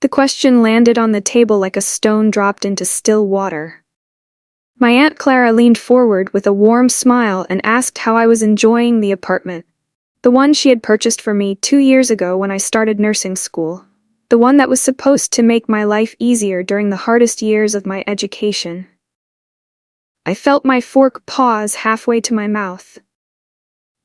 The question landed on the table like a stone dropped into still water. My Aunt Clara leaned forward with a warm smile and asked how I was enjoying the apartment. The one she had purchased for me 2 years ago when I started nursing school. The one that was supposed to make my life easier during the hardest years of my education. I felt my fork pause halfway to my mouth.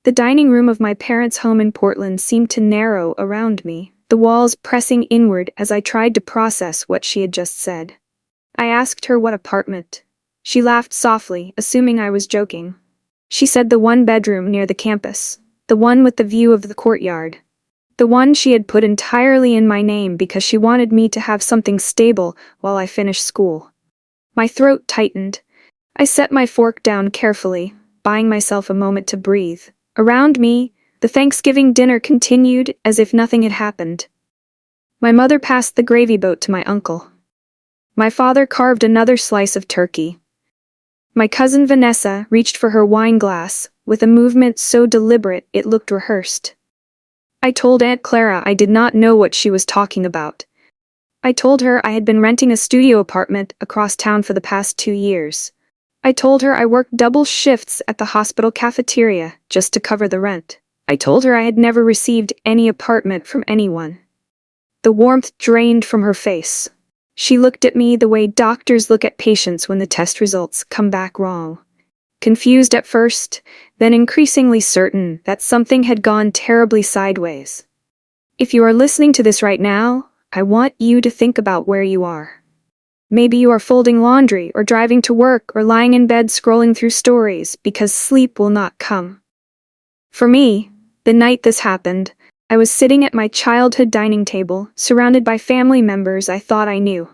The dining room of my parents' home in Portland seemed to narrow around me, the walls pressing inward as I tried to process what she had just said. I asked her what apartment. She laughed softly, assuming I was joking. She said the one bedroom near the campus, the one with the view of the courtyard. The one she had put entirely in my name because she wanted me to have something stable while I finished school. My throat tightened. I set my fork down carefully, buying myself a moment to breathe. Around me, the Thanksgiving dinner continued as if nothing had happened. My mother passed the gravy boat to my uncle. My father carved another slice of turkey. My cousin Vanessa reached for her wine glass, with a movement so deliberate it looked rehearsed. I told Aunt Clara I did not know what she was talking about. I told her I had been renting a studio apartment across town for the past 2 years. I told her I worked double shifts at the hospital cafeteria just to cover the rent. I told her I had never received any apartment from anyone. The warmth drained from her face. She looked at me the way doctors look at patients when the test results come back wrong. Confused at first, then increasingly certain that something had gone terribly sideways. If you are listening to this right now, I want you to think about where you are. Maybe you are folding laundry or driving to work or lying in bed scrolling through stories because sleep will not come. For me, the night this happened, I was sitting at my childhood dining table, surrounded by family members I thought I knew.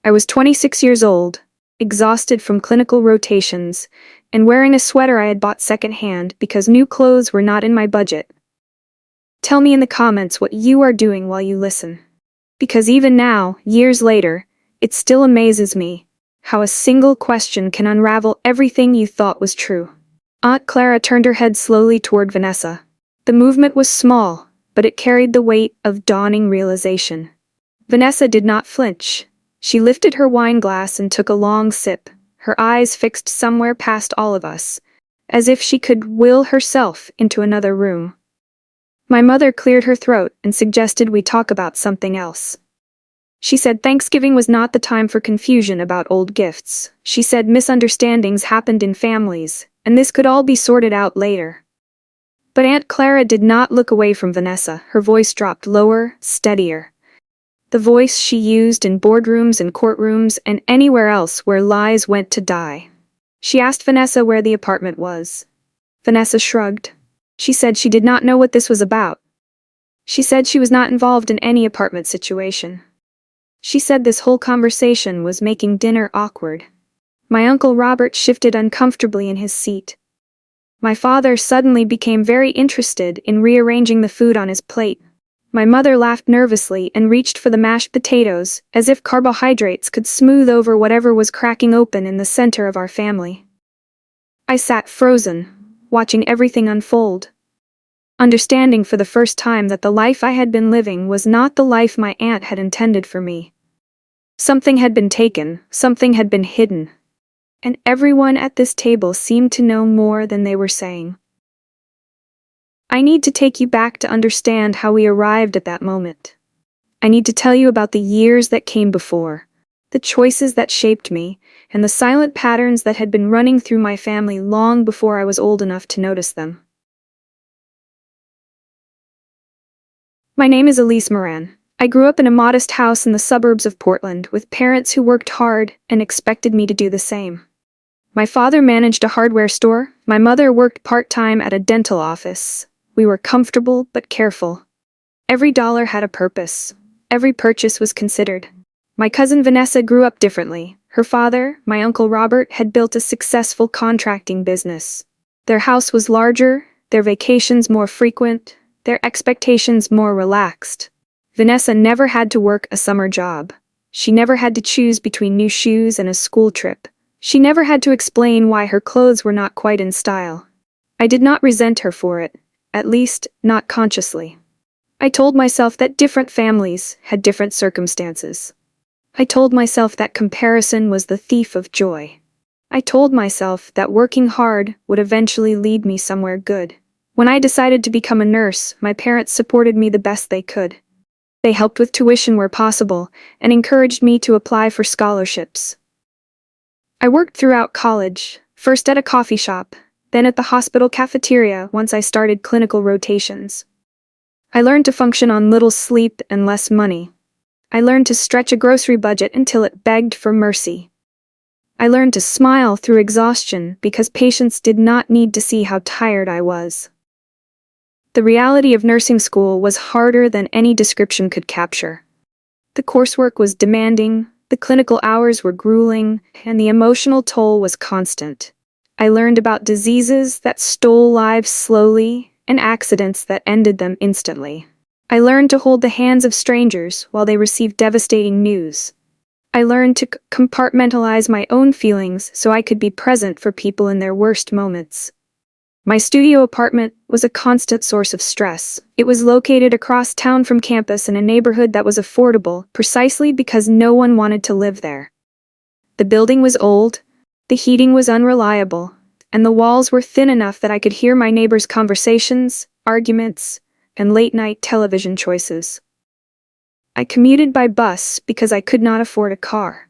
I was 26 years old, exhausted from clinical rotations, and wearing a sweater I had bought secondhand because new clothes were not in my budget. Tell me in the comments what you are doing while you listen. Because even now, years later, it still amazes me how a single question can unravel everything you thought was true. Aunt Clara turned her head slowly toward Vanessa. The movement was small, but it carried the weight of dawning realization. Vanessa did not flinch. She lifted her wine glass and took a long sip, her eyes fixed somewhere past all of us, as if she could will herself into another room. My mother cleared her throat and suggested we talk about something else. She said Thanksgiving was not the time for confusion about old gifts. She said misunderstandings happened in families, and this could all be sorted out later. But Aunt Clara did not look away from Vanessa. Her voice dropped lower, steadier. The voice she used in boardrooms and courtrooms and anywhere else where lies went to die. She asked Vanessa where the apartment was. Vanessa shrugged. She said she did not know what this was about. She said she was not involved in any apartment situation. She said this whole conversation was making dinner awkward. My Uncle Robert shifted uncomfortably in his seat. My father suddenly became very interested in rearranging the food on his plate. My mother laughed nervously and reached for the mashed potatoes, as if carbohydrates could smooth over whatever was cracking open in the center of our family. I sat frozen, watching everything unfold, understanding for the first time that the life I had been living was not the life my aunt had intended for me. Something had been taken, something had been hidden, and everyone at this table seemed to know more than they were saying. I need to take you back to understand how we arrived at that moment. I need to tell you about the years that came before, the choices that shaped me, and the silent patterns that had been running through my family long before I was old enough to notice them. My name is Elise Moran. I grew up in a modest house in the suburbs of Portland with parents who worked hard and expected me to do the same. My father managed a hardware store. My mother worked part-time at a dental office. We were comfortable but careful. Every dollar had a purpose. Every purchase was considered. My cousin Vanessa grew up differently. Her father, my Uncle Robert, had built a successful contracting business. Their house was larger, their vacations more frequent, their expectations more relaxed. Vanessa never had to work a summer job. She never had to choose between new shoes and a school trip. She never had to explain why her clothes were not quite in style. I did not resent her for it, at least, not consciously. I told myself that different families had different circumstances. I told myself that comparison was the thief of joy. I told myself that working hard would eventually lead me somewhere good. When I decided to become a nurse, my parents supported me the best they could. They helped with tuition where possible and encouraged me to apply for scholarships. I worked throughout college, first at a coffee shop, then at the hospital cafeteria once I started clinical rotations. I learned to function on little sleep and less money. I learned to stretch a grocery budget until it begged for mercy. I learned to smile through exhaustion because patients did not need to see how tired I was. The reality of nursing school was harder than any description could capture. The coursework was demanding, the clinical hours were grueling, and the emotional toll was constant. I learned about diseases that stole lives slowly and accidents that ended them instantly. I learned to hold the hands of strangers while they received devastating news. I learned to compartmentalize my own feelings so I could be present for people in their worst moments. My studio apartment was a constant source of stress. It was located across town from campus in a neighborhood that was affordable precisely because no one wanted to live there. The building was old, the heating was unreliable, and the walls were thin enough that I could hear my neighbors' conversations, arguments, and late-night television choices. I commuted by bus because I could not afford a car.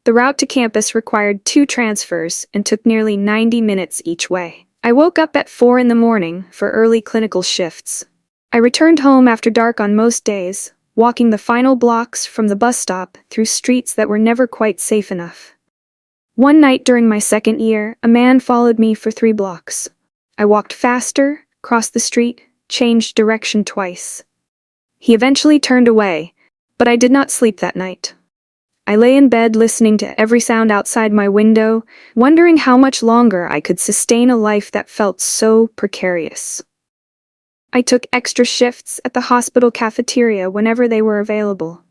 The route to campus required 2 transfers and took nearly 90 minutes each way. I woke up at 4 in the morning for early clinical shifts. I returned home after dark on most days, walking the final blocks from the bus stop through streets that were never quite safe enough. One night during my second year, a man followed me for 3 blocks. I walked faster, crossed the street, changed direction twice. He eventually turned away, but I did not sleep that night. I lay in bed listening to every sound outside my window, wondering how much longer I could sustain a life that felt so precarious. I took extra shifts at the hospital cafeteria whenever they were available.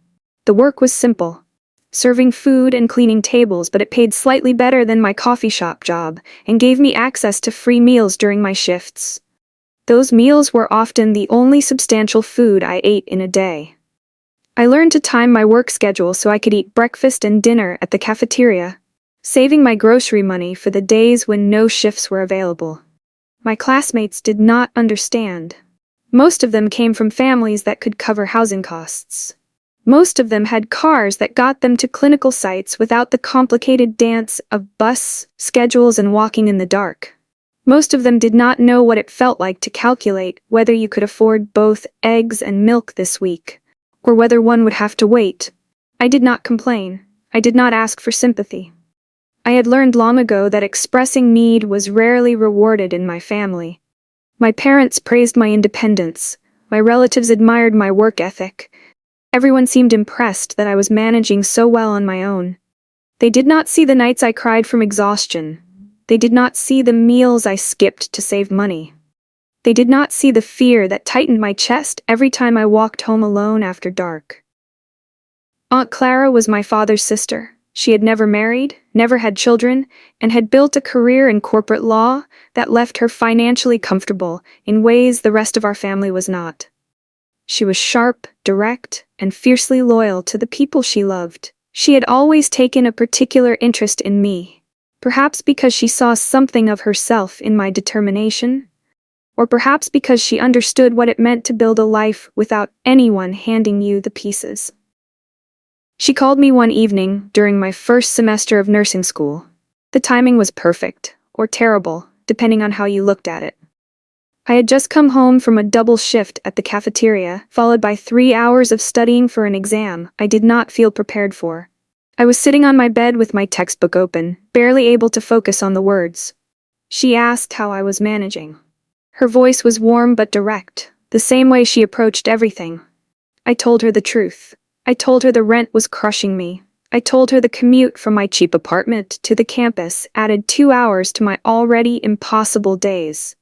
The work was simple, serving food and cleaning tables, but it paid slightly better than my coffee shop job and gave me access to free meals during my shifts. Those meals were often the only substantial food I ate in a day. I learned to time my work schedule so I could eat breakfast and dinner at the cafeteria, saving my grocery money for the days when no shifts were available. My classmates did not understand. Most of them came from families that could cover housing costs. Most of them had cars that got them to clinical sites without the complicated dance of bus schedules and walking in the dark. Most of them did not know what it felt like to calculate whether you could afford both eggs and milk this week, or whether one would have to wait. I did not complain. I did not ask for sympathy. I had learned long ago that expressing need was rarely rewarded in my family. My parents praised my independence. My relatives admired my work ethic. Everyone seemed impressed that I was managing so well on my own. They did not see the nights I cried from exhaustion. They did not see the meals I skipped to save money. They did not see the fear that tightened my chest every time I walked home alone after dark. Aunt Clara was my father's sister. She had never married, never had children, and had built a career in corporate law that left her financially comfortable in ways the rest of our family was not. She was sharp, direct, and fiercely loyal to the people she loved. She had always taken a particular interest in me, perhaps because she saw something of herself in my determination, or perhaps because she understood what it meant to build a life without anyone handing you the pieces. She called me one evening during my first semester of nursing school. The timing was perfect, or terrible, depending on how you looked at it. I had just come home from a double shift at the cafeteria, followed by 3 hours of studying for an exam I did not feel prepared for. I was sitting on my bed with my textbook open, barely able to focus on the words. She asked how I was managing. Her voice was warm but direct, the same way she approached everything. I told her the truth. I told her the rent was crushing me. I told her the commute from my cheap apartment to the campus added 2 hours to my already impossible days.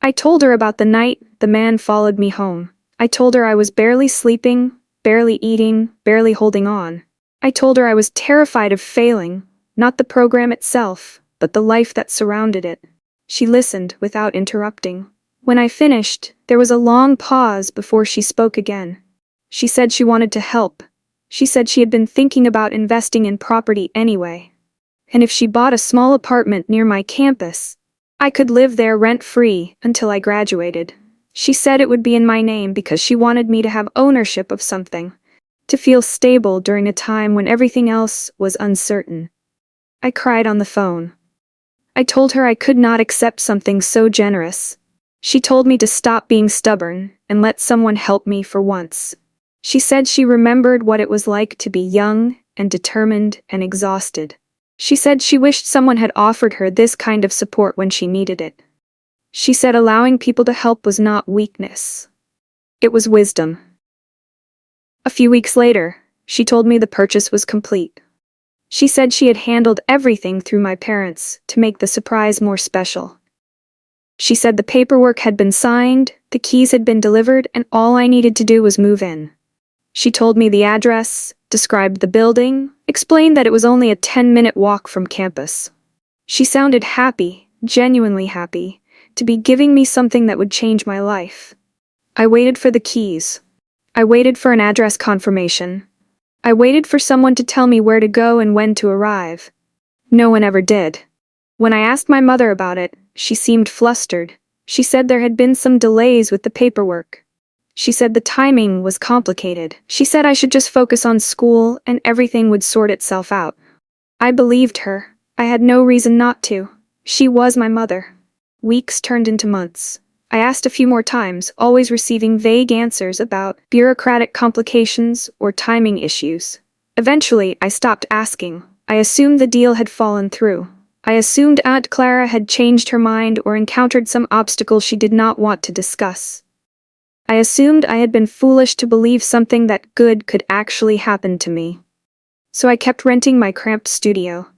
I told her about the night the man followed me home. I told her I was barely sleeping, barely eating, barely holding on. I told her I was terrified of failing, not the program itself, but the life that surrounded it. She listened without interrupting. When I finished, there was a long pause before she spoke again. She said she wanted to help. She said she had been thinking about investing in property anyway. And if she bought a small apartment near my campus, I could live there rent-free until I graduated. She said it would be in my name because she wanted me to have ownership of something, to feel stable during a time when everything else was uncertain. I cried on the phone. I told her I could not accept something so generous. She told me to stop being stubborn and let someone help me for once. She said she remembered what it was like to be young and determined and exhausted. She said she wished someone had offered her this kind of support when she needed it. She said allowing people to help was not weakness. It was wisdom. A few weeks later, she told me the purchase was complete. She said she had handled everything through my parents to make the surprise more special. She said the paperwork had been signed, the keys had been delivered, and all I needed to do was move in. She told me the address, described the building, explained that it was only a 10-minute walk from campus. She sounded happy, genuinely happy, to be giving me something that would change my life. I waited for the keys. I waited for an address confirmation. I waited for someone to tell me where to go and when to arrive. No one ever did. When I asked my mother about it, she seemed flustered. She said there had been some delays with the paperwork. She said the timing was complicated. She said I should just focus on school and everything would sort itself out. I believed her. I had no reason not to. She was my mother. Weeks turned into months. I asked a few more times, always receiving vague answers about bureaucratic complications or timing issues. Eventually, I stopped asking. I assumed the deal had fallen through. I assumed Aunt Clara had changed her mind or encountered some obstacle she did not want to discuss. I assumed I had been foolish to believe something that good could actually happen to me. So I kept renting my cramped studio.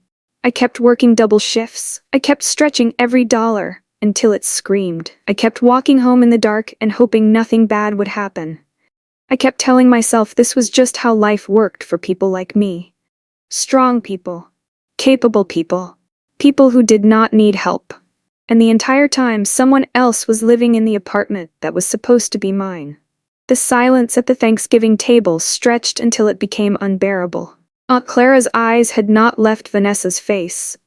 I kept working double shifts. I kept stretching every dollar until it screamed. I kept walking home in the dark and hoping nothing bad would happen. I kept telling myself this was just how life worked for people like me. Strong people. Capable people. People who did not need help. And the entire time someone else was living in the apartment that was supposed to be mine. The silence at the Thanksgiving table stretched until it became unbearable. Aunt Clara's eyes had not left Vanessa's face.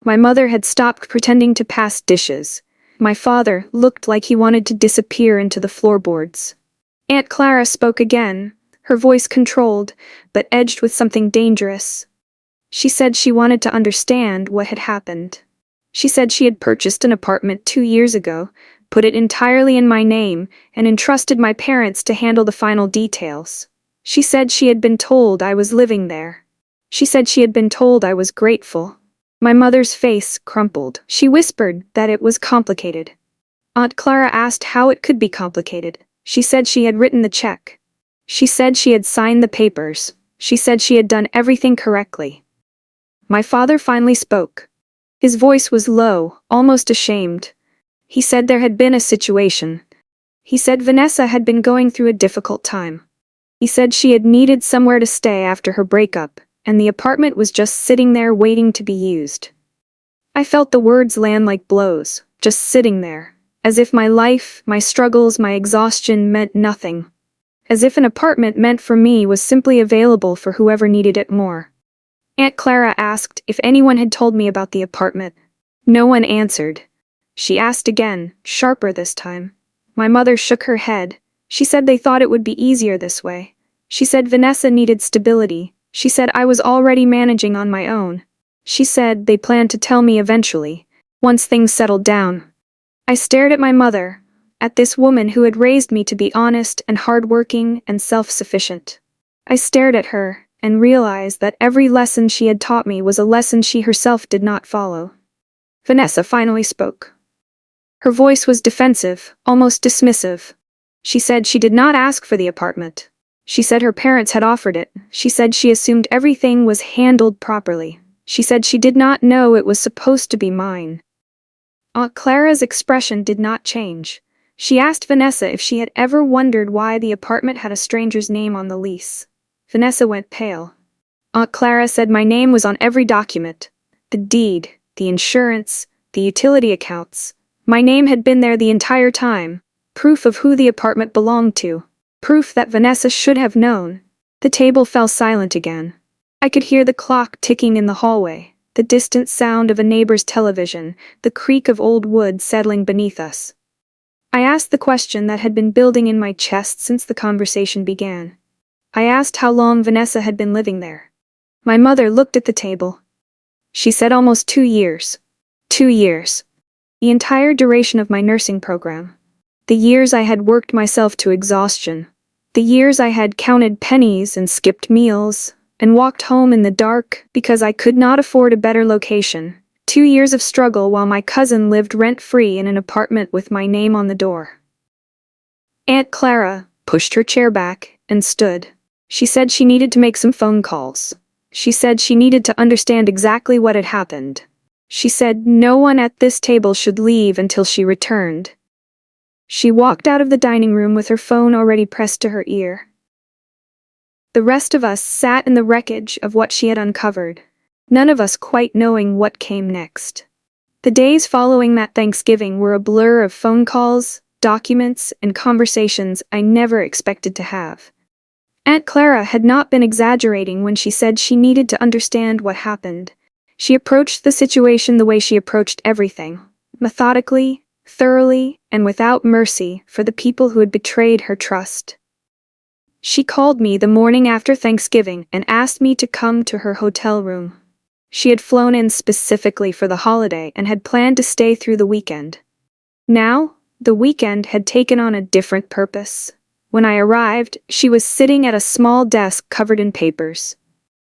My mother had stopped pretending to pass dishes. My father looked like he wanted to disappear into the floorboards. Aunt Clara spoke again, her voice controlled, but edged with something dangerous. She said she wanted to understand what had happened. She said she had purchased an apartment 2 years ago, put it entirely in my name, and entrusted my parents to handle the final details. She said she had been told I was living there. She said she had been told I was grateful. My mother's face crumpled. She whispered that it was complicated. Aunt Clara asked how it could be complicated. She said she had written the check. She said she had signed the papers. She said she had done everything correctly. My father finally spoke. His voice was low, almost ashamed. He said there had been a situation. He said Vanessa had been going through a difficult time. He said she had needed somewhere to stay after her breakup, and the apartment was just sitting there waiting to be used. I felt the words land like blows, just sitting there, as if my life, my struggles, my exhaustion meant nothing. As if an apartment meant for me was simply available for whoever needed it more. Aunt Clara asked if anyone had told me about the apartment. No one answered. She asked again, sharper this time. My mother shook her head. She said they thought it would be easier this way. She said Vanessa needed stability. She said I was already managing on my own. She said they planned to tell me eventually, once things settled down. I stared at my mother, at this woman who had raised me to be honest and hardworking and self-sufficient. I stared at her and realized that every lesson she had taught me was a lesson she herself did not follow. Vanessa finally spoke. Her voice was defensive, almost dismissive. She said she did not ask for the apartment. She said her parents had offered it. She said she assumed everything was handled properly. She said she did not know it was supposed to be mine. Aunt Clara's expression did not change. She asked Vanessa if she had ever wondered why the apartment had a stranger's name on the lease. Vanessa went pale. Aunt Clara said my name was on every document. The deed, the insurance, the utility accounts. My name had been there the entire time, proof of who the apartment belonged to, proof that Vanessa should have known. The table fell silent again. I could hear the clock ticking in the hallway, the distant sound of a neighbor's television, the creak of old wood settling beneath us. I asked the question that had been building in my chest since the conversation began. I asked how long Vanessa had been living there. My mother looked at the table. She said almost 2 years. 2 years. The entire duration of my nursing program. The years I had worked myself to exhaustion. The years I had counted pennies and skipped meals, and walked home in the dark because I could not afford a better location. 2 years of struggle while my cousin lived rent-free in an apartment with my name on the door. Aunt Clara pushed her chair back and stood. She said she needed to make some phone calls. She said she needed to understand exactly what had happened. She said no one at this table should leave until she returned. She walked out of the dining room with her phone already pressed to her ear. The rest of us sat in the wreckage of what she had uncovered, none of us quite knowing what came next. The days following that Thanksgiving were a blur of phone calls, documents, and conversations I never expected to have. Aunt Clara had not been exaggerating when she said she needed to understand what happened. She approached the situation the way she approached everything, methodically, thoroughly, and without mercy for the people who had betrayed her trust. She called me the morning after Thanksgiving and asked me to come to her hotel room. She had flown in specifically for the holiday and had planned to stay through the weekend. Now, the weekend had taken on a different purpose. When I arrived, she was sitting at a small desk covered in papers.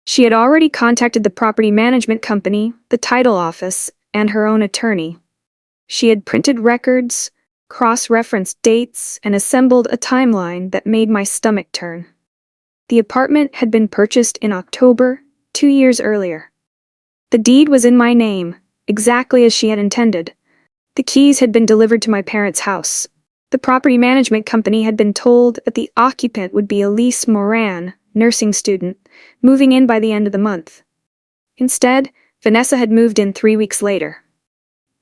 She had already contacted the property management company, the title office, and her own attorney. She had printed records, cross-referenced dates, and assembled a timeline that made my stomach turn. The apartment had been purchased in October, 2 years earlier. The deed was in my name, exactly as she had intended. The keys had been delivered to my parents' house. The property management company had been told that the occupant would be Elise Moran, nursing student, moving in by the end of the month. Instead, Vanessa had moved in 3 weeks later.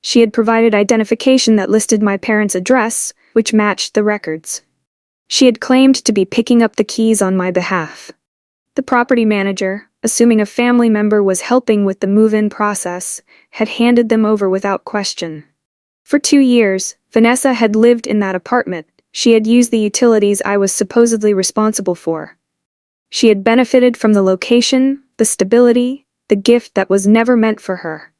She had provided identification that listed my parents' address, which matched the records. She had claimed to be picking up the keys on my behalf. The property manager, assuming a family member was helping with the move-in process, had handed them over without question. For 2 years, Vanessa had lived in that apartment. She had used the utilities I was supposedly responsible for. She had benefited from the location, the stability, the gift that was never meant for her.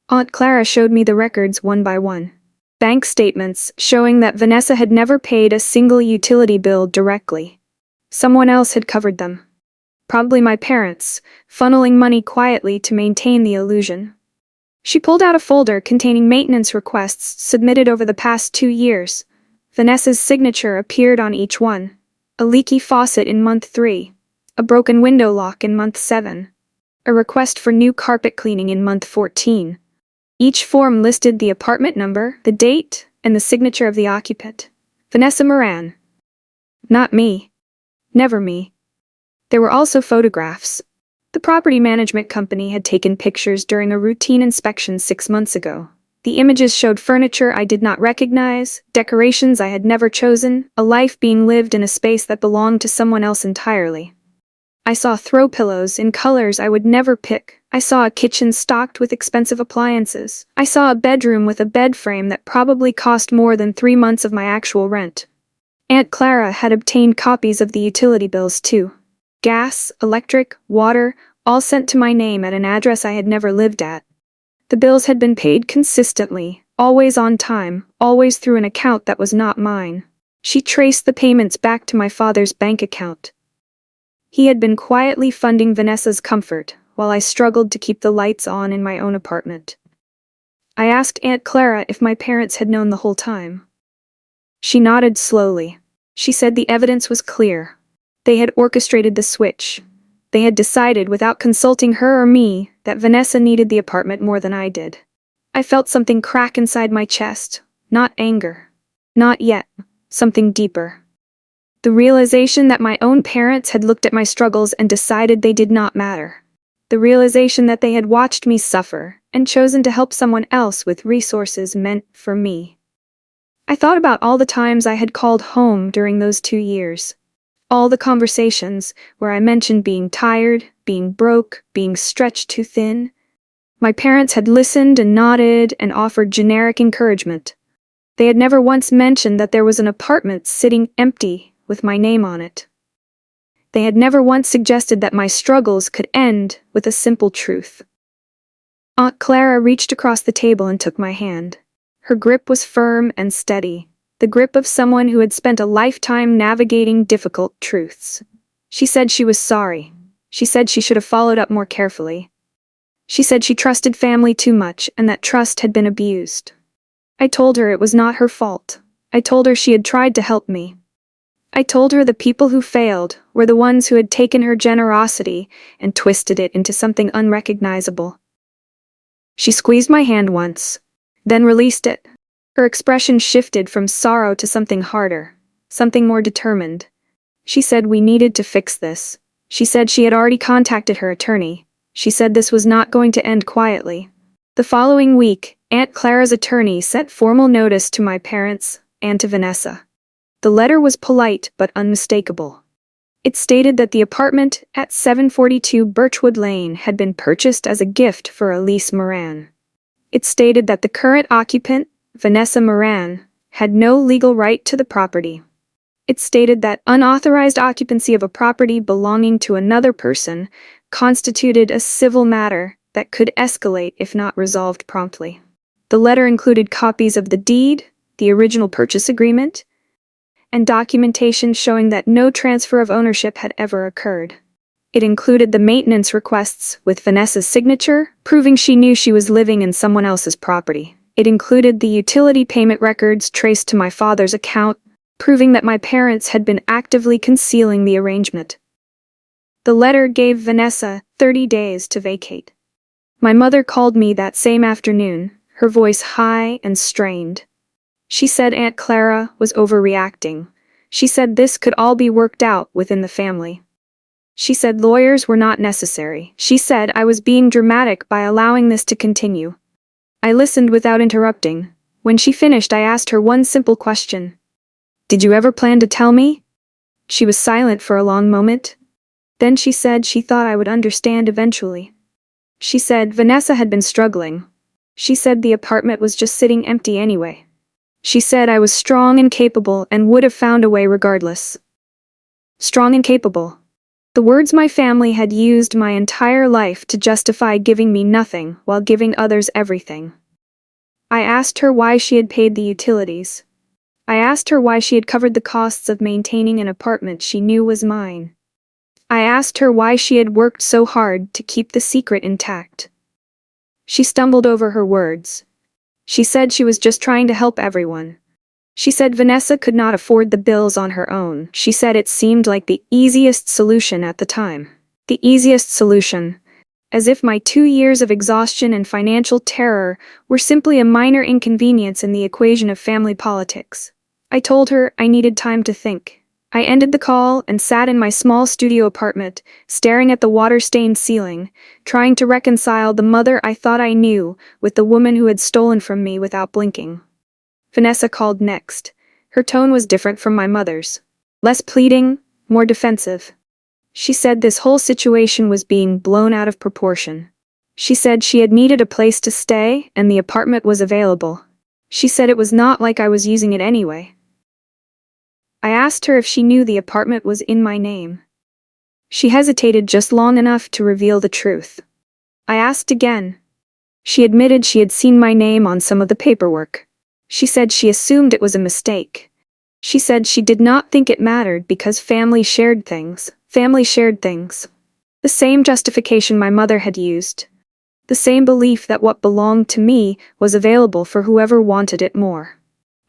Aunt Clara showed me the records one by one. Bank statements showing that Vanessa had never paid a single utility bill directly. Someone else had covered them. Probably my parents, funneling money quietly to maintain the illusion. She pulled out a folder containing maintenance requests submitted over the past 2 years. Vanessa's signature appeared on each one. A leaky faucet in month 3. A broken window lock in month 7. A request for new carpet cleaning in month 14. Each form listed the apartment number, the date, and the signature of the occupant. Vanessa Moran. Not me. Never me. There were also photographs. The property management company had taken pictures during a routine inspection 6 months ago. The images showed furniture I did not recognize, decorations I had never chosen, a life being lived in a space that belonged to someone else entirely. I saw throw pillows in colors I would never pick. I saw a kitchen stocked with expensive appliances. I saw a bedroom with a bed frame that probably cost more than 3 months of my actual rent. Aunt Clara had obtained copies of the utility bills too. Gas, electric, water, all sent to my name at an address I had never lived at. The bills had been paid consistently, always on time, always through an account that was not mine. She traced the payments back to my father's bank account. He had been quietly funding Vanessa's comfort, while I struggled to keep the lights on in my own apartment. I asked Aunt Clara if my parents had known the whole time. She nodded slowly. She said the evidence was clear. They had orchestrated the switch. They had decided without consulting her or me that Vanessa needed the apartment more than I did. I felt something crack inside my chest. Not anger. Not yet. Something deeper. The realization that my own parents had looked at my struggles and decided they did not matter. The realization that they had watched me suffer and chosen to help someone else with resources meant for me. I thought about all the times I had called home during those 2 years. All the conversations where I mentioned being tired, being broke, being stretched too thin. My parents had listened and nodded and offered generic encouragement. They had never once mentioned that there was an apartment sitting empty with my name on it. They had never once suggested that my struggles could end with a simple truth. Aunt Clara reached across the table and took my hand. Her grip was firm and steady, the grip of someone who had spent a lifetime navigating difficult truths. She said she was sorry. She said she should have followed up more carefully. She said she trusted family too much and that trust had been abused. I told her it was not her fault. I told her she had tried to help me. I told her the people who failed were the ones who had taken her generosity and twisted it into something unrecognizable. She squeezed my hand once, then released it. Her expression shifted from sorrow to something harder, something more determined. She said we needed to fix this. She said she had already contacted her attorney. She said this was not going to end quietly. The following week, Aunt Clara's attorney sent formal notice to my parents and to Vanessa. The letter was polite but unmistakable. It stated that the apartment at 742 Birchwood Lane had been purchased as a gift for Elise Moran. It stated that the current occupant, Vanessa Moran, had no legal right to the property. It stated that unauthorized occupancy of a property belonging to another person constituted a civil matter that could escalate if not resolved promptly. The letter included copies of the deed, the original purchase agreement, and documentation showing that no transfer of ownership had ever occurred. It included the maintenance requests with Vanessa's signature, proving she knew she was living in someone else's property. It included the utility payment records traced to my father's account, proving that my parents had been actively concealing the arrangement. The letter gave Vanessa 30 days to vacate. My mother called me that same afternoon, her voice high and strained. She said Aunt Clara was overreacting. She said this could all be worked out within the family. She said lawyers were not necessary. She said I was being dramatic by allowing this to continue. I listened without interrupting. When she finished, I asked her one simple question. Did you ever plan to tell me? She was silent for a long moment. Then she said she thought I would understand eventually. She said Vanessa had been struggling. She said the apartment was just sitting empty anyway. She said I was strong and capable and would have found a way regardless. Strong and capable. The words my family had used my entire life to justify giving me nothing while giving others everything. I asked her why she had paid the utilities. I asked her why she had covered the costs of maintaining an apartment she knew was mine. I asked her why she had worked so hard to keep the secret intact. She stumbled over her words. She said she was just trying to help everyone. She said Vanessa could not afford the bills on her own. She said it seemed like the easiest solution at the time. The easiest solution. As if my 2 years of exhaustion and financial terror were simply a minor inconvenience in the equation of family politics. I told her I needed time to think. I ended the call and sat in my small studio apartment, staring at the water-stained ceiling, trying to reconcile the mother I thought I knew with the woman who had stolen from me without blinking. Vanessa called next. Her tone was different from my mother's. Less pleading, more defensive. She said this whole situation was being blown out of proportion. She said she had needed a place to stay and the apartment was available. She said it was not like I was using it anyway. I asked her if she knew the apartment was in my name. She hesitated just long enough to reveal the truth. I asked again. She admitted she had seen my name on some of the paperwork. She said she assumed it was a mistake. She said she did not think it mattered because family shared things. Family shared things. The same justification my mother had used. The same belief that what belonged to me was available for whoever wanted it more.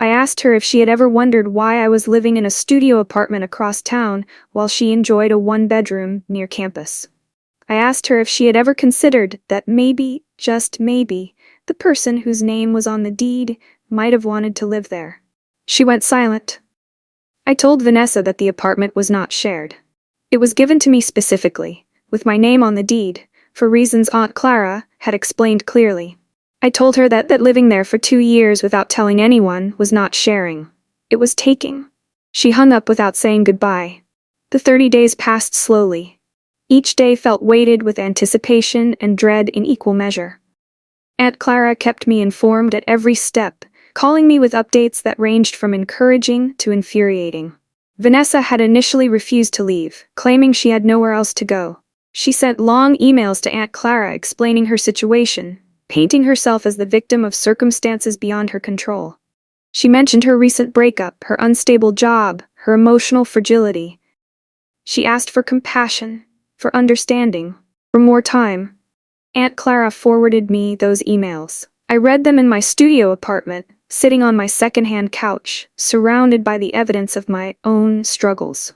I asked her if she had ever wondered why I was living in a studio apartment across town while she enjoyed a one-bedroom near campus. I asked her if she had ever considered that maybe, just maybe, the person whose name was on the deed might have wanted to live there. She went silent. I told Vanessa that the apartment was not shared. It was given to me specifically, with my name on the deed, for reasons Aunt Clara had explained clearly. I told her that living there for 2 years without telling anyone was not sharing. It was taking. She hung up without saying goodbye. The 30 days passed slowly. Each day felt weighted with anticipation and dread in equal measure. Aunt Clara kept me informed at every step, calling me with updates that ranged from encouraging to infuriating. Vanessa had initially refused to leave, claiming she had nowhere else to go. She sent long emails to Aunt Clara explaining her situation, painting herself as the victim of circumstances beyond her control. She mentioned her recent breakup, her unstable job, her emotional fragility. She asked for compassion, for understanding, for more time. Aunt Clara forwarded me those emails. I read them in my studio apartment, sitting on my second-hand couch, surrounded by the evidence of my own struggles.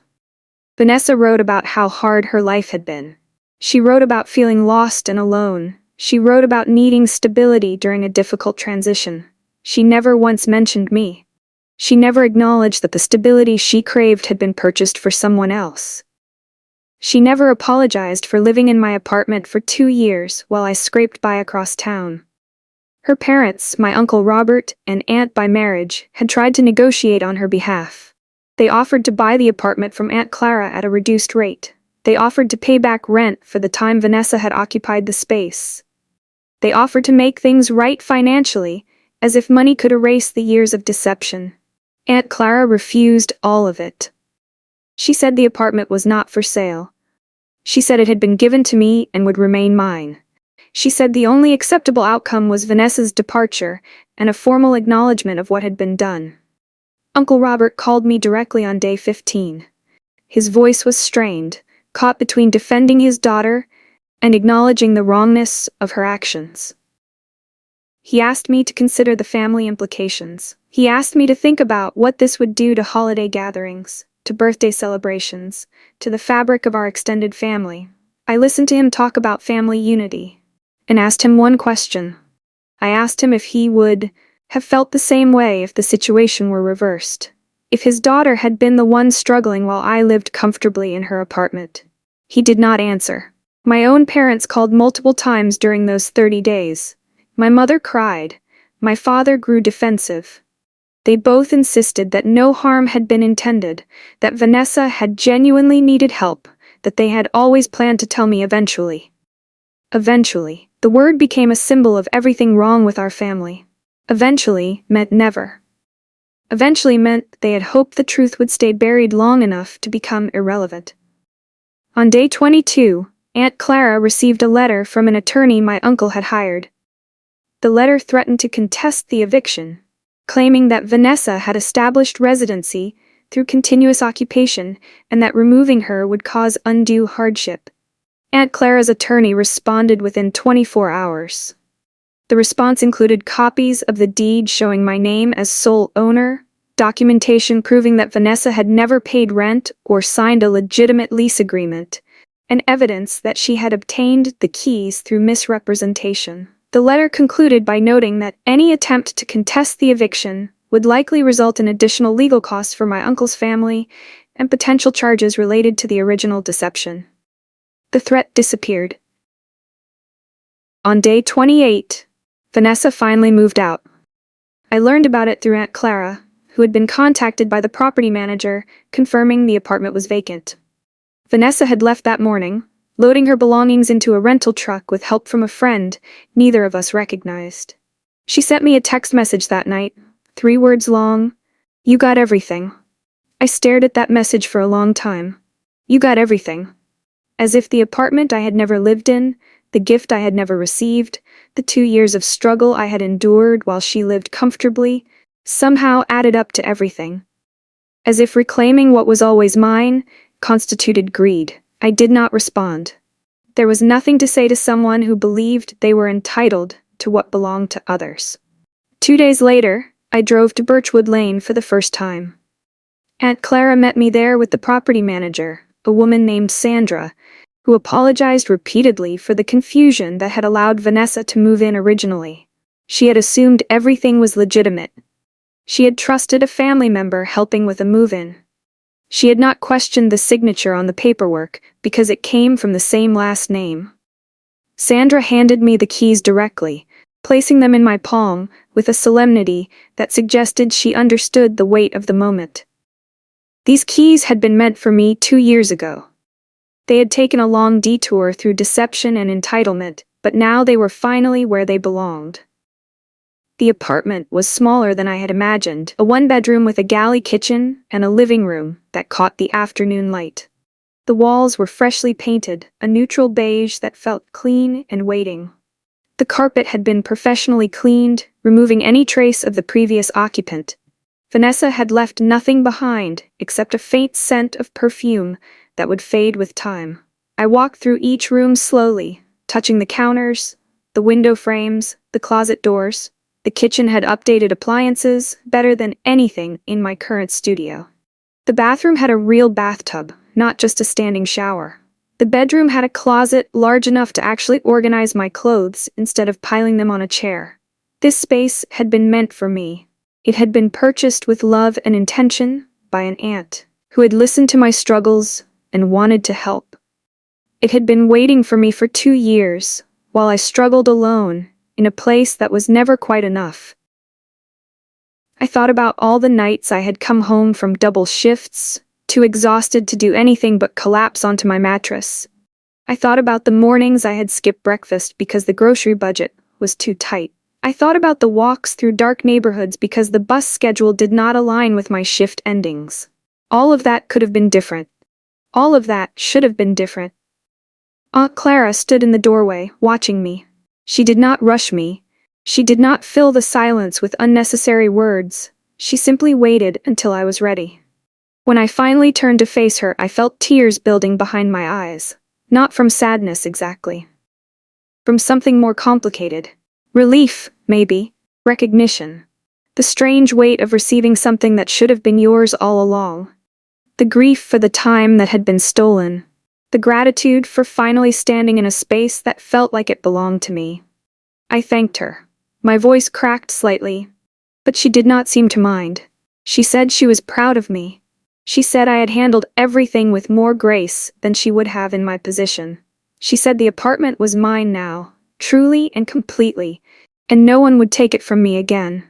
Vanessa wrote about how hard her life had been. She wrote about feeling lost and alone. She wrote about needing stability during a difficult transition. She never once mentioned me. She never acknowledged that the stability she craved had been purchased for someone else. She never apologized for living in my apartment for 2 years while I scraped by across town. Her parents, my Uncle Robert and aunt by marriage, had tried to negotiate on her behalf. They offered to buy the apartment from Aunt Clara at a reduced rate. They offered to pay back rent for the time Vanessa had occupied the space. They offered to make things right financially, as if money could erase the years of deception. Aunt Clara refused all of it. She said the apartment was not for sale. She said it had been given to me and would remain mine. She said the only acceptable outcome was Vanessa's departure and a formal acknowledgement of what had been done. Uncle Robert called me directly on day 15. His voice was strained, caught between defending his daughter and acknowledging the wrongness of her actions. He asked me to consider the family implications. He asked me to think about what this would do to holiday gatherings, to birthday celebrations, to the fabric of our extended family. I listened to him talk about family unity, and asked him one question. I asked him if he would have felt the same way if the situation were reversed. If his daughter had been the one struggling while I lived comfortably in her apartment. He did not answer. My own parents called multiple times during those 30 days. My mother cried. My father grew defensive. They both insisted that no harm had been intended, that Vanessa had genuinely needed help, that they had always planned to tell me eventually. Eventually. The word became a symbol of everything wrong with our family. Eventually meant never. Eventually meant they had hoped the truth would stay buried long enough to become irrelevant. On day 22, Aunt Clara received a letter from an attorney my uncle had hired. The letter threatened to contest the eviction, claiming that Vanessa had established residency through continuous occupation and that removing her would cause undue hardship. Aunt Clara's attorney responded within 24 hours. The response included copies of the deed showing my name as sole owner, documentation proving that Vanessa had never paid rent or signed a legitimate lease agreement, and evidence that she had obtained the keys through misrepresentation. The letter concluded by noting that any attempt to contest the eviction would likely result in additional legal costs for my uncle's family and potential charges related to the original deception. The threat disappeared. On day 28, Vanessa finally moved out. I learned about it through Aunt Clara, who had been contacted by the property manager, confirming the apartment was vacant. Vanessa had left that morning, loading her belongings into a rental truck with help from a friend neither of us recognized. She sent me a text message that night, 3 words long. You got everything. I stared at that message for a long time. You got everything. As if the apartment I had never lived in, the gift I had never received, the 2 years of struggle I had endured while she lived comfortably, somehow added up to everything. As if reclaiming what was always mine constituted greed. I did not respond. There was nothing to say to someone who believed they were entitled to what belonged to others. 2 days later, I drove to Birchwood Lane for the first time. Aunt Clara met me there with the property manager, a woman named Sandra, who apologized repeatedly for the confusion that had allowed Vanessa to move in originally. She had assumed everything was legitimate. She had trusted a family member helping with a move-in. She had not questioned the signature on the paperwork because it came from the same last name. Sandra handed me the keys directly, placing them in my palm with a solemnity that suggested she understood the weight of the moment. These keys had been meant for me 2 years ago. They had taken a long detour through deception and entitlement, but now they were finally where they belonged. The apartment was smaller than I had imagined, a one-bedroom with a galley kitchen and a living room that caught the afternoon light. The walls were freshly painted, a neutral beige that felt clean and waiting. The carpet had been professionally cleaned, removing any trace of the previous occupant. Vanessa had left nothing behind except a faint scent of perfume that would fade with time. I walked through each room slowly, touching the counters, the window frames, the closet doors. The kitchen had updated appliances better than anything in my current studio. The bathroom had a real bathtub, not just a standing shower. The bedroom had a closet large enough to actually organize my clothes instead of piling them on a chair. This space had been meant for me. It had been purchased with love and intention by an aunt who had listened to my struggles and wanted to help. It had been waiting for me for 2 years, while I struggled alone in a place that was never quite enough. I thought about all the nights I had come home from double shifts, too exhausted to do anything but collapse onto my mattress. I thought about the mornings I had skipped breakfast because the grocery budget was too tight. I thought about the walks through dark neighborhoods because the bus schedule did not align with my shift endings. All of that could have been different. All of that should have been different. Aunt Clara stood in the doorway, watching me. She did not rush me. She did not fill the silence with unnecessary words. She simply waited until I was ready. When I finally turned to face her, I felt tears building behind my eyes. Not from sadness exactly. From something more complicated. Relief, maybe. Recognition. The strange weight of receiving something that should have been yours all along. The grief for the time that had been stolen. The gratitude for finally standing in a space that felt like it belonged to me. I thanked her. My voice cracked slightly, but she did not seem to mind. She said she was proud of me. She said I had handled everything with more grace than she would have in my position. She said the apartment was mine now, truly and completely, and no one would take it from me again.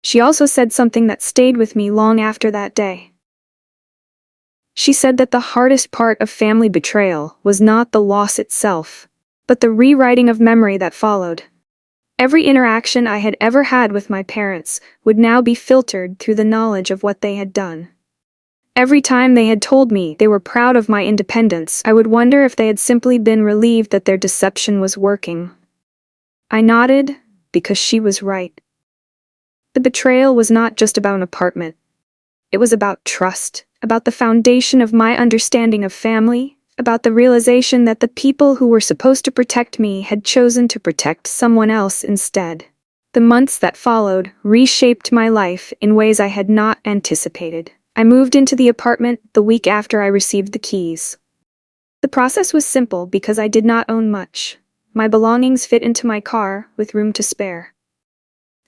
She also said something that stayed with me long after that day. She said that the hardest part of family betrayal was not the loss itself, but the rewriting of memory that followed. Every interaction I had ever had with my parents would now be filtered through the knowledge of what they had done. Every time they had told me they were proud of my independence, I would wonder if they had simply been relieved that their deception was working. I nodded, because she was right. The betrayal was not just about an apartment. It was about trust, about the foundation of my understanding of family, about the realization that the people who were supposed to protect me had chosen to protect someone else instead. The months that followed reshaped my life in ways I had not anticipated. I moved into the apartment the week after I received the keys. The process was simple because I did not own much. My belongings fit into my car with room to spare.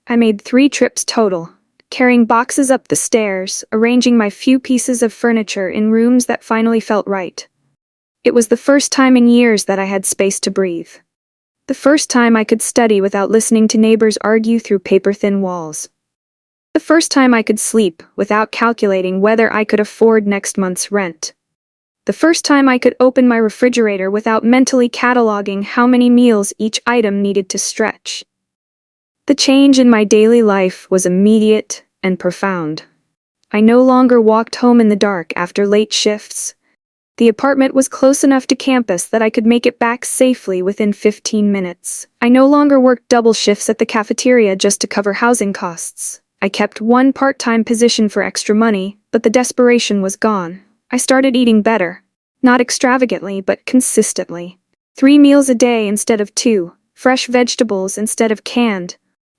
I made 3 trips total, carrying boxes up the stairs, arranging my few pieces of furniture in rooms that finally felt right. It was the first time in years that I had space to breathe. The first time I could study without listening to neighbors argue through paper-thin walls. The first time I could sleep without calculating whether I could afford next month's rent. The first time I could open my refrigerator without mentally cataloging how many meals each item needed to stretch. The change in my daily life was immediate and profound. I no longer walked home in the dark after late shifts. The apartment was close enough to campus that I could make it back safely within 15 minutes. I no longer worked double shifts at the cafeteria just to cover housing costs. I kept one part-time position for extra money, but the desperation was gone. I started eating better. Not extravagantly, but consistently. 3 meals a day instead of 2, fresh vegetables instead of canned,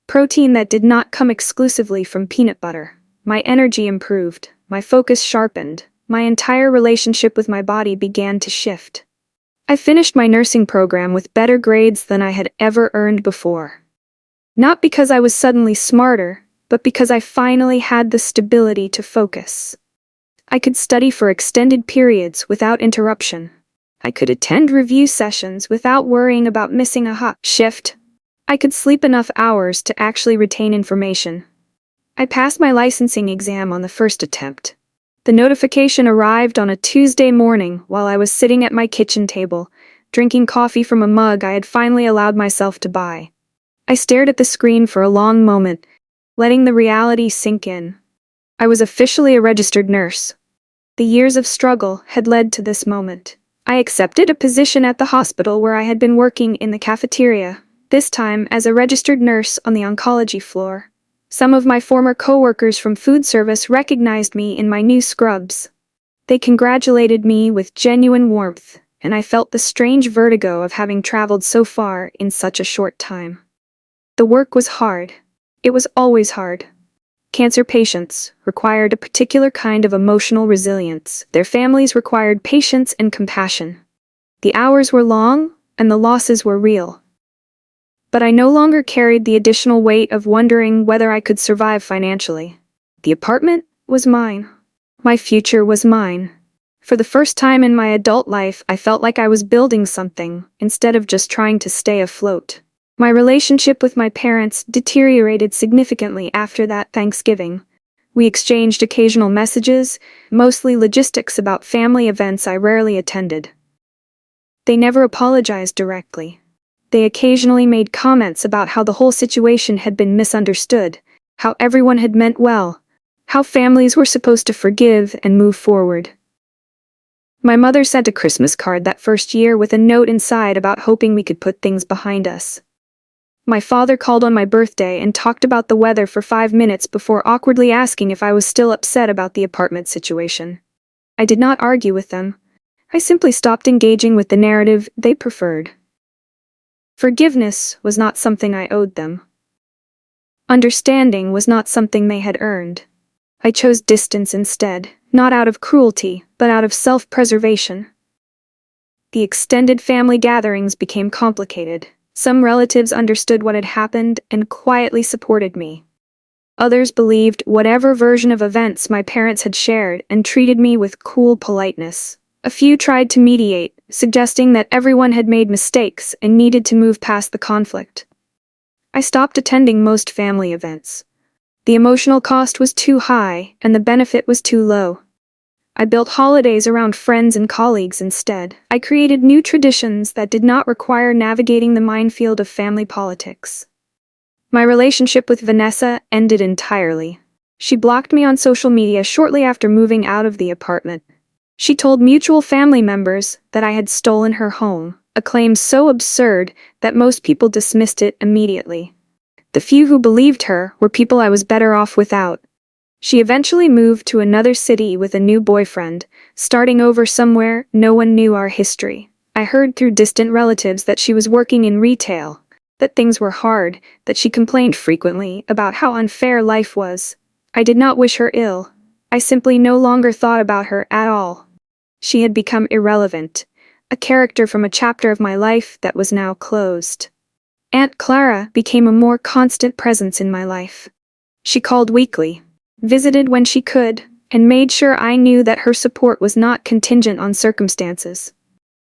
protein that did not come exclusively from peanut butter. My energy improved, my focus sharpened, my entire relationship with my body began to shift. I finished my nursing program with better grades than I had ever earned before. Not because I was suddenly smarter, but because I finally had the stability to focus. I could study for extended periods without interruption. I could attend review sessions without worrying about missing a hot shift. I could sleep enough hours to actually retain information. I passed my licensing exam on the first attempt. The notification arrived on a Tuesday morning while I was sitting at my kitchen table, drinking coffee from a mug I had finally allowed myself to buy. I stared at the screen for a long moment, letting the reality sink in. I was officially a registered nurse. The years of struggle had led to this moment. I accepted a position at the hospital where I had been working in the cafeteria, this time as a registered nurse on the oncology floor. Some of my former coworkers from food service recognized me in my new scrubs. They congratulated me with genuine warmth, and I felt the strange vertigo of having traveled so far in such a short time. The work was hard. It was always hard. Cancer patients required a particular kind of emotional resilience. Their families required patience and compassion. The hours were long, and the losses were real. But I no longer carried the additional weight of wondering whether I could survive financially. The apartment was mine. My future was mine. For the first time in my adult life, I felt like I was building something, instead of just trying to stay afloat. My relationship with my parents deteriorated significantly after that Thanksgiving. We exchanged occasional messages, mostly logistics about family events I rarely attended. They never apologized directly. They occasionally made comments about how the whole situation had been misunderstood, how everyone had meant well, how families were supposed to forgive and move forward. My mother sent a Christmas card that first year with a note inside about hoping we could put things behind us. My father called on my birthday and talked about the weather for 5 minutes before awkwardly asking if I was still upset about the apartment situation. I did not argue with them. I simply stopped engaging with the narrative they preferred. Forgiveness was not something I owed them. Understanding was not something they had earned. I chose distance instead, not out of cruelty, but out of self-preservation. The extended family gatherings became complicated. Some relatives understood what had happened and quietly supported me. Others believed whatever version of events my parents had shared and treated me with cool politeness. A few tried to mediate, suggesting that everyone had made mistakes and needed to move past the conflict. I stopped attending most family events. The emotional cost was too high, and the benefit was too low. I built holidays around friends and colleagues instead. I created new traditions that did not require navigating the minefield of family politics. My relationship with Vanessa ended entirely. She blocked me on social media shortly after moving out of the apartment. She told mutual family members that I had stolen her home, a claim so absurd that most people dismissed it immediately. The few who believed her were people I was better off without. She eventually moved to another city with a new boyfriend, starting over somewhere no one knew our history. I heard through distant relatives that she was working in retail, that things were hard, that she complained frequently about how unfair life was. I did not wish her ill. I simply no longer thought about her at all. She had become irrelevant, a character from a chapter of my life that was now closed. Aunt Clara became a more constant presence in my life. She called weekly, visited when she could, and made sure I knew that her support was not contingent on circumstances.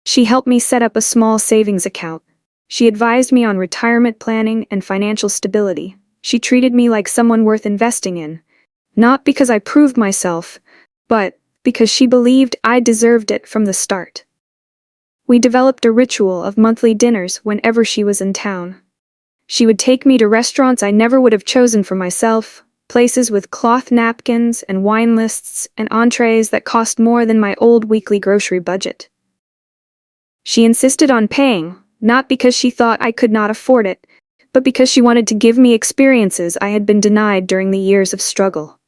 She helped me set up a small savings account. She advised me on retirement planning and financial stability. She treated me like someone worth investing in, not because I proved myself, but because she believed I deserved it from the start. We developed a ritual of monthly dinners whenever she was in town. She would take me to restaurants I never would have chosen for myself, places with cloth napkins and wine lists and entrees that cost more than my old weekly grocery budget. She insisted on paying, not because she thought I could not afford it, but because she wanted to give me experiences I had been denied during the years of struggle.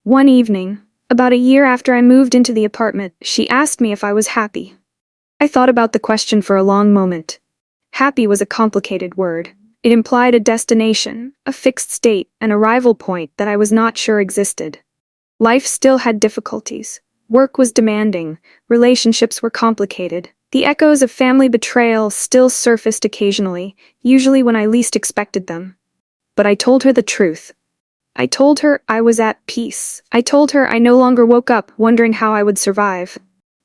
One evening, about a year after I moved into the apartment, she asked me if I was happy. I thought about the question for a long moment. Happy was a complicated word. It implied a destination, a fixed state, an arrival point that I was not sure existed. Life still had difficulties. Work was demanding, relationships were complicated. The echoes of family betrayal still surfaced occasionally, usually when I least expected them. But I told her the truth. I told her I was at peace. I told her I no longer woke up wondering how I would survive.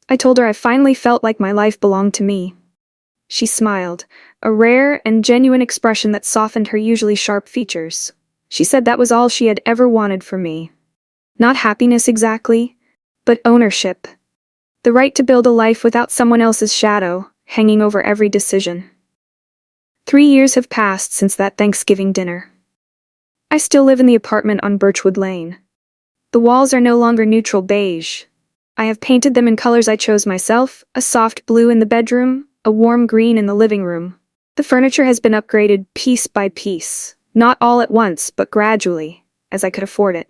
I told her I finally felt like my life belonged to me. She smiled, a rare and genuine expression that softened her usually sharp features. She said that was all she had ever wanted from me. Not happiness exactly, but ownership. The right to build a life without someone else's shadow hanging over every decision. 3 years have passed since that Thanksgiving dinner. I still live in the apartment on Birchwood Lane. The walls are no longer neutral beige. I have painted them in colors I chose myself, a soft blue in the bedroom, a warm green in the living room. The furniture has been upgraded piece by piece, not all at once, but gradually, as I could afford it.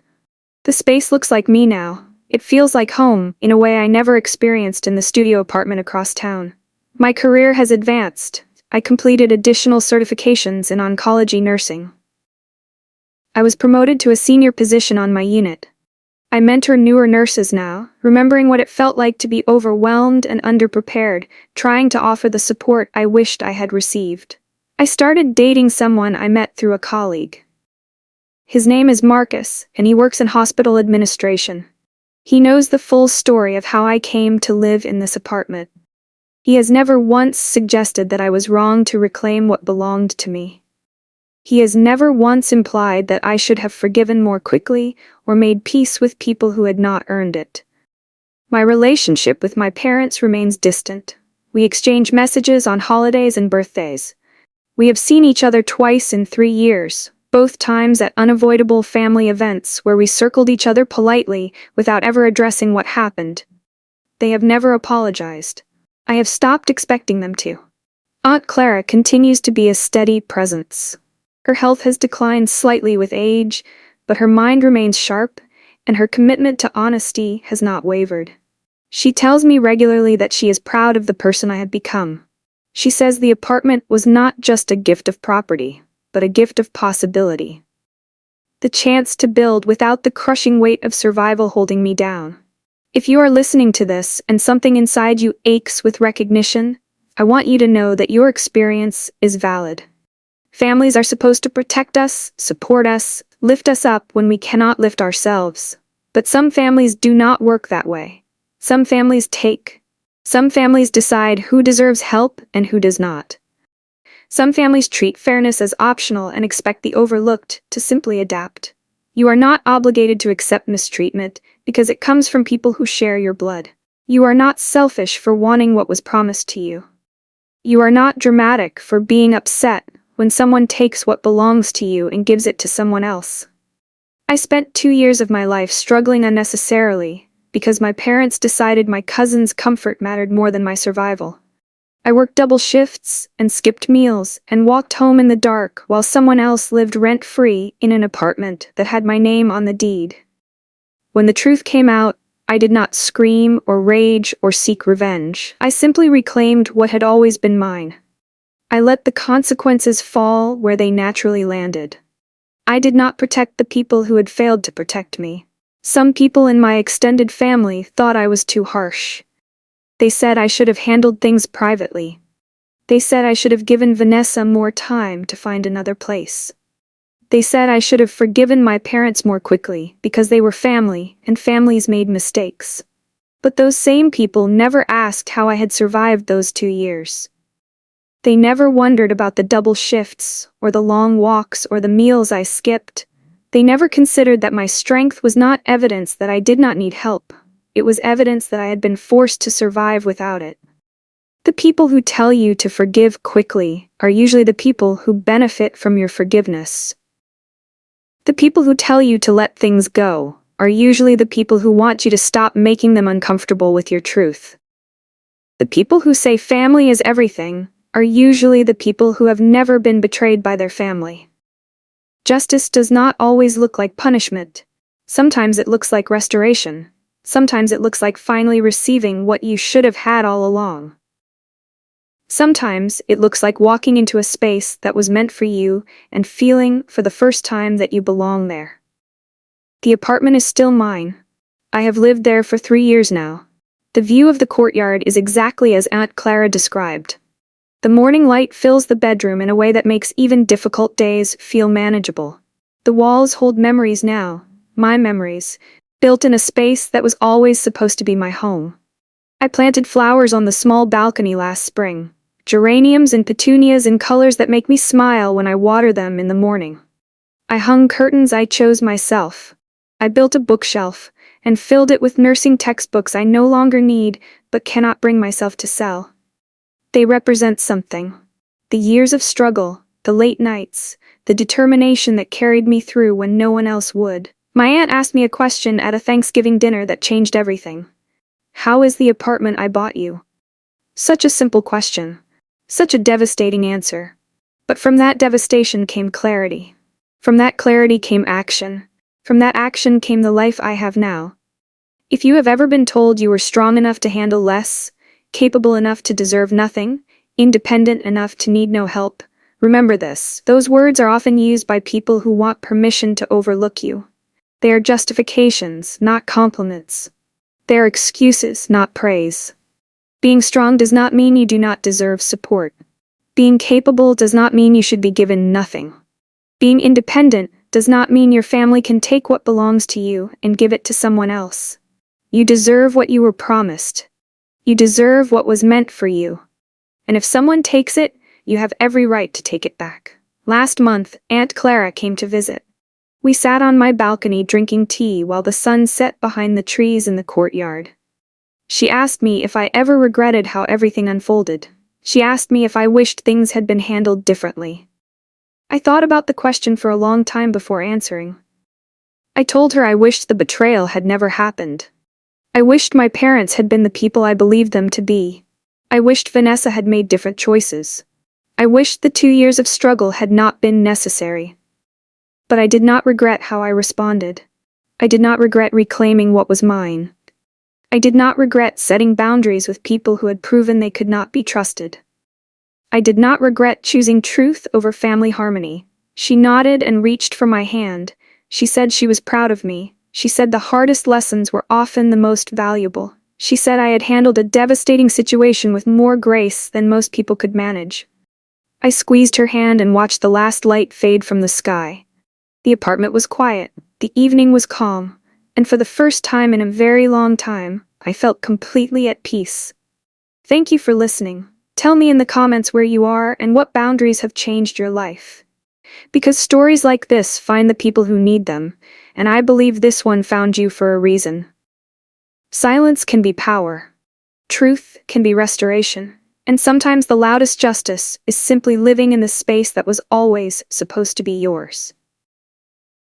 The space looks like me now. It feels like home, in a way I never experienced in the studio apartment across town. My career has advanced. I completed additional certifications in oncology nursing. I was promoted to a senior position on my unit. I mentor newer nurses now, remembering what it felt like to be overwhelmed and underprepared, trying to offer the support I wished I had received. I started dating someone I met through a colleague. His name is Marcus, and he works in hospital administration. He knows the full story of how I came to live in this apartment. He has never once suggested that I was wrong to reclaim what belonged to me. He has never once implied that I should have forgiven more quickly or made peace with people who had not earned it. My relationship with my parents remains distant. We exchange messages on holidays and birthdays. We have seen each other twice in 3 years, both times at unavoidable family events where we circled each other politely without ever addressing what happened. They have never apologized. I have stopped expecting them to. Aunt Clara continues to be a steady presence. Her health has declined slightly with age, but her mind remains sharp, and her commitment to honesty has not wavered. She tells me regularly that she is proud of the person I have become. She says the apartment was not just a gift of property, but a gift of possibility. The chance to build without the crushing weight of survival holding me down. If you are listening to this and something inside you aches with recognition, I want you to know that your experience is valid. Families are supposed to protect us, support us, lift us up when we cannot lift ourselves. But some families do not work that way. Some families take. Some families decide who deserves help and who does not. Some families treat fairness as optional and expect the overlooked to simply adapt. You are not obligated to accept mistreatment because it comes from people who share your blood. You are not selfish for wanting what was promised to you. You are not dramatic for being upset when someone takes what belongs to you and gives it to someone else. I spent 2 years of my life struggling unnecessarily because my parents decided my cousin's comfort mattered more than my survival. I worked double shifts and skipped meals and walked home in the dark while someone else lived rent-free in an apartment that had my name on the deed. When the truth came out, I did not scream or rage or seek revenge. I simply reclaimed what had always been mine. I let the consequences fall where they naturally landed. I did not protect the people who had failed to protect me. Some people in my extended family thought I was too harsh. They said I should have handled things privately. They said I should have given Vanessa more time to find another place. They said I should have forgiven my parents more quickly because they were family and families made mistakes. But those same people never asked how I had survived those 2 years. They never wondered about the double shifts, or the long walks, or the meals I skipped. They never considered that my strength was not evidence that I did not need help. It was evidence that I had been forced to survive without it. The people who tell you to forgive quickly are usually the people who benefit from your forgiveness. The people who tell you to let things go are usually the people who want you to stop making them uncomfortable with your truth. The people who say family is everything are usually the people who have never been betrayed by their family. Justice does not always look like punishment. Sometimes it looks like restoration. Sometimes it looks like finally receiving what you should have had all along. Sometimes it looks like walking into a space that was meant for you and feeling for the first time that you belong there. The apartment is still mine. I have lived there for 3 years now. The view of the courtyard is exactly as Aunt Clara described. The morning light fills the bedroom in a way that makes even difficult days feel manageable. The walls hold memories now, my memories, built in a space that was always supposed to be my home. I planted flowers on the small balcony last spring, geraniums and petunias in colors that make me smile when I water them in the morning. I hung curtains I chose myself. I built a bookshelf and filled it with nursing textbooks I no longer need but cannot bring myself to sell. They represent something. The years of struggle, the late nights, the determination that carried me through when no one else would. My aunt asked me a question at a Thanksgiving dinner that changed everything. How is the apartment I bought you? Such a simple question. Such a devastating answer. But from that devastation came clarity. From that clarity came action. From that action came the life I have now. If you have ever been told you were strong enough to handle less, capable enough to deserve nothing, independent enough to need no help, remember this. Those words are often used by people who want permission to overlook you. They are justifications, not compliments. They are excuses, not praise. Being strong does not mean you do not deserve support. Being capable does not mean you should be given nothing. Being independent does not mean your family can take what belongs to you and give it to someone else. You deserve what you were promised. You deserve what was meant for you. And if someone takes it, you have every right to take it back. Last month, Aunt Clara came to visit. We sat on my balcony drinking tea while the sun set behind the trees in the courtyard. She asked me if I ever regretted how everything unfolded. She asked me if I wished things had been handled differently. I thought about the question for a long time before answering. I told her I wished the betrayal had never happened. I wished my parents had been the people I believed them to be. I wished Vanessa had made different choices. I wished the 2 years of struggle had not been necessary. But I did not regret how I responded. I did not regret reclaiming what was mine. I did not regret setting boundaries with people who had proven they could not be trusted. I did not regret choosing truth over family harmony. She nodded and reached for my hand. She said she was proud of me. She said the hardest lessons were often the most valuable. She said I had handled a devastating situation with more grace than most people could manage. I squeezed her hand and watched the last light fade from the sky. The apartment was quiet. The evening was calm. And for the first time in a very long time, I felt completely at peace. Thank you for listening. Tell me in the comments where you are and what boundaries have changed your life. Because stories like this find the people who need them, and I believe this one found you for a reason. Silence can be power. Truth can be restoration. And sometimes the loudest justice is simply living in the space that was always supposed to be yours.